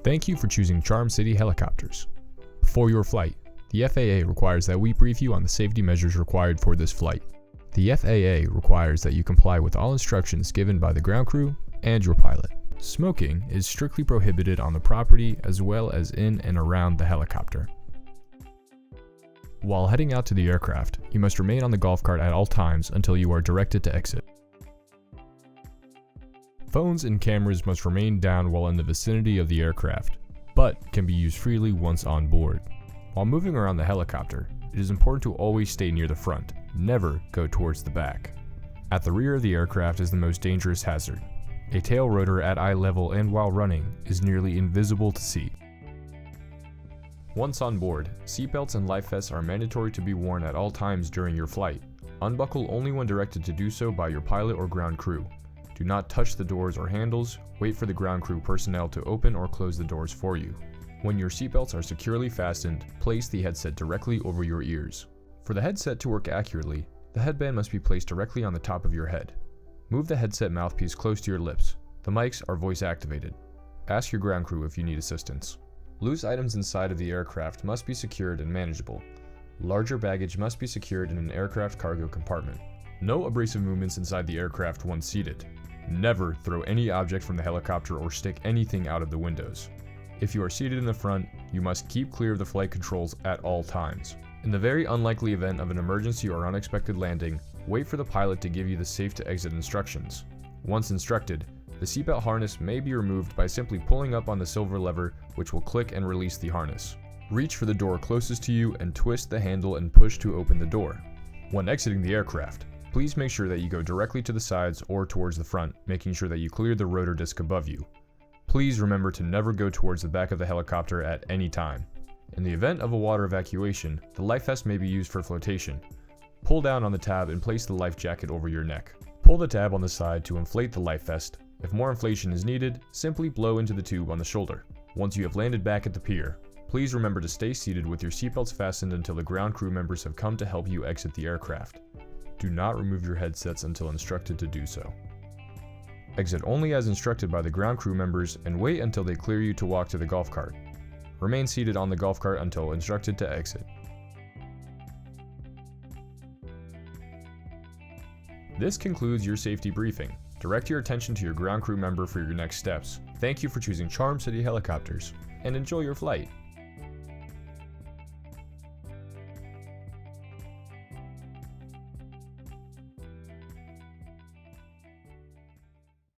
Thank you for choosing Charm City Helicopters. Before your flight, the FAA requires that we brief you on the safety measures required for this flight. The FAA requires that you comply with all instructions given by the ground crew and your pilot. Smoking is strictly prohibited on the property as well as in and around the helicopter. While heading out to the aircraft, you must remain on the golf cart at all times until you are directed to exit. Phones and cameras must remain down while in the vicinity of the aircraft, but can be used freely once on board. While moving around the helicopter, it is important to always stay near the front, never go towards the back. At the rear of the aircraft is the most dangerous hazard. A tail rotor at eye level and while running is nearly invisible to see. Once on board, seatbelts and life vests are mandatory to be worn at all times during your flight. Unbuckle only when directed to do so by your pilot or ground crew. Do not touch the doors or handles, wait for the ground crew personnel to open or close the doors for you. When your seatbelts are securely fastened, place the headset directly over your ears. For the headset to work accurately, the headband must be placed directly on the top of your head. Move the headset mouthpiece close to your lips. The mics are voice activated. Ask your ground crew if you need assistance. Loose items inside of the aircraft must be secured and manageable. Larger baggage must be secured in an aircraft cargo compartment. No abrasive movements inside the aircraft once seated. Never throw any object from the helicopter or stick anything out of the windows. If you are seated in the front, you must keep clear of the flight controls at all times. In the very unlikely event of an emergency or unexpected landing, wait for the pilot to give you the safe to exit instructions. Once instructed, the seatbelt harness may be removed by simply pulling up on the silver lever, which will click and release the harness. Reach for the door closest to you and twist the handle and push to open the door. When exiting the aircraft, please make sure that you go directly to the sides or towards the front, making sure that you clear the rotor disc above you. Please remember to never go towards the back of the helicopter at any time. In the event of a water evacuation, the life vest may be used for flotation. Pull down on the tab and place the life jacket over your neck. Pull the tab on the side to inflate the life vest. If more inflation is needed, simply blow into the tube on the shoulder. Once you have landed back at the pier, please remember to stay seated with your seatbelts fastened until the ground crew members have come to help you exit the aircraft. Do not remove your headsets until instructed to do so. Exit only as instructed by the ground crew members and wait until they clear you to walk to the golf cart. Remain seated on the golf cart until instructed to exit. This concludes your safety briefing. Direct your attention to your ground crew member for your next steps. Thank you for choosing Charm City Helicopters, and enjoy your flight.